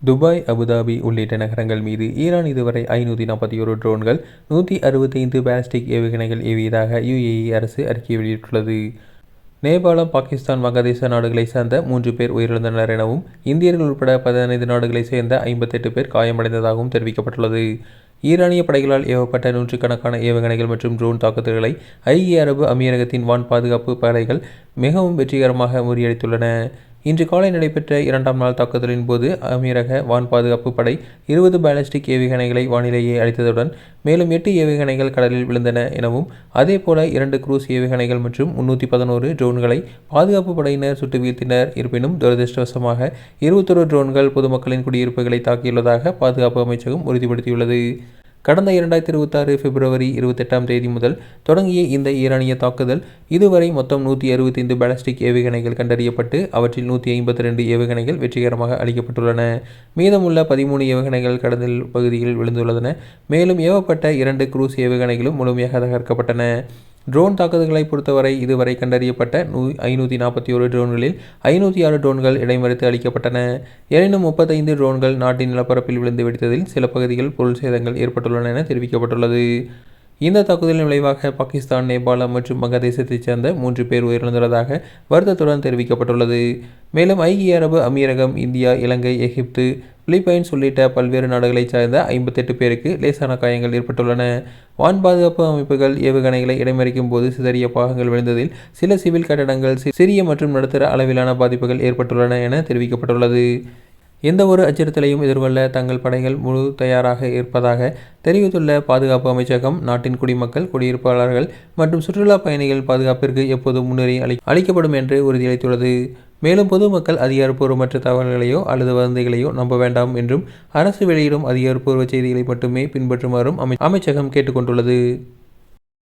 Dubai, Abu Dhabi உள்ளிட்ட நகரங்கள் மீது ஈரான் இதுவரை 541 ட்ரோன்கள், 165 பாலிஸ்டிக் ஏவுகணைகள் ஏவியதாக UAE அரசு அறிக்கை வெளியிட்டுள்ளது. நேபாளம், பாகிஸ்தான், வங்கதேச நாடுகளைச் சேர்ந்த 3 பேர் உயிரிழந்தனர் எனவும், இந்தியர்கள் உட்பட 15 நாடுகளைச் சேர்ந்த 58 பேர் காயமடைந்ததாகவும் தெரிவிக்கப்பட்டுள்ளது. ஈரானிய படைகளால் ஏவப்பட்ட நூற்றுக்கணக்கான ஏவுகணைகள் மற்றும் ட்ரோன் தாக்குதல்களை ஐக்கிய அரபு அமீரகத்தின் வான் பாதுகாப்பு படைகள் மிகவும் வெற்றிகரமாக முறியடித்துள்ளன. இன்று காலை நடைபெற்ற 2ஆம் நாள் தாக்குதலின் போது அமீரக வான் பாதுகாப்பு படை 20 பாலிஸ்டிக் ஏவுகணைகளை வானிலேயே அளித்ததுடன் மேலும் 8 ஏவுகணைகள் கடலில் விழுந்தன எனவும், அதேபோல 2 குரூஸ் ஏவுகணைகள் மற்றும் 311 ட்ரோன்களை பாதுகாப்பு படையினர் சுட்டு வீழ்த்தினர். இருப்பினும் துரதிருஷ்டவசமாக 21 ட்ரோன்கள் பொதுமக்களின் குடியிருப்புகளை தாக்கியுள்ளதாக பாதுகாப்பு அமைச்சகம் உறுதிப்படுத்தியுள்ளது. கடந்த 2026 பிப்ரவரி 28ஆம் தேதி முதல் தொடங்கிய இந்த ஈரானிய தாக்குதல் இதுவரை மொத்தம் 165 பாலிஸ்டிக் ஏவுகணைகள் கண்டறியப்பட்டு அவற்றில் 152 ஏவுகணைகள் வெற்றிகரமாக அளிக்கப்பட்டுள்ளன. மீதமுள்ள 13 ஏவுகணைகள் கடல் பகுதியில் விழுந்துள்ளன. மேலும் ஏவப்பட்ட 2 குரூஸ் ஏவுகணைகளும் முழுமையாக தகர்க்கப்பட்டன. ட்ரோன் தாக்குதல்களை பொறுத்தவரை இதுவரை கண்டறியப்பட்ட 541 ட்ரோன்களில் 506 ட்ரோன்கள் இடைமறித்து அளிக்கப்பட்டன. எனினும் 35 ட்ரோன்கள் நாட்டின் நிலப்பரப்பில் விழுந்து வெடித்ததில் சில பகுதிகளில் பொருள் சேதங்கள் ஏற்பட்டுள்ளன என தெரிவிக்கப்பட்டுள்ளது. இந்த தாக்குதலின் விளைவாக பாகிஸ்தான், நேபாளம் மற்றும் வங்கதேசத்தைச் சேர்ந்த 3 பேர் உயிரிழந்துள்ளதாக வருத்தத்துடன் தெரிவிக்கப்பட்டுள்ளது. மேலும் ஐக்கிய அரபு அமீரகம், இந்தியா, இலங்கை, எகிப்து, பிலிப்பைன்ஸ் உள்ளிட்ட பல்வேறு நாடுகளைச் சேர்ந்த 58 பேருக்கு லேசான காயங்கள் ஏற்பட்டுள்ளன. வான் பாதுகாப்பு அமைப்புகள் ஏவுகணைகளை இடைமறிக்கும் போது சிதறிய பாகங்கள் விழுந்ததில் சில சிவில் கட்டடங்கள் சிறிய மற்றும் நடுத்தர அளவிலான பாதிப்புகள் ஏற்பட்டுள்ளன என தெரிவிக்கப்பட்டுள்ளது. எந்தவொரு அச்சுறுத்தலையும் எதிர்கொள்ள தங்கள் படைகள் முழு தயாராக இருப்பதாக தெரிவித்துள்ள பாதுகாப்பு அமைச்சகம், நாட்டின் குடிமக்கள், குடியிருப்பாளர்கள் மற்றும் சுற்றுலா பயணிகள் பாதுகாப்பிற்கு எப்போதும் முன்னுரிமை அளிக்கப்படும் என்று உறுதியளித்துள்ளது. மேலும் பொதுமக்கள் அதிகாரப்பூர்வமற்ற தகவல்களையோ அல்லது வதந்திகளையோ நம்ப வேண்டாம் என்றும், அரசு வெளியிடும் அதிகாரப்பூர்வ செய்திகளை மட்டுமே பின்பற்றுமாறும் அமைச்சகம் கேட்டுக்கொண்டுள்ளது.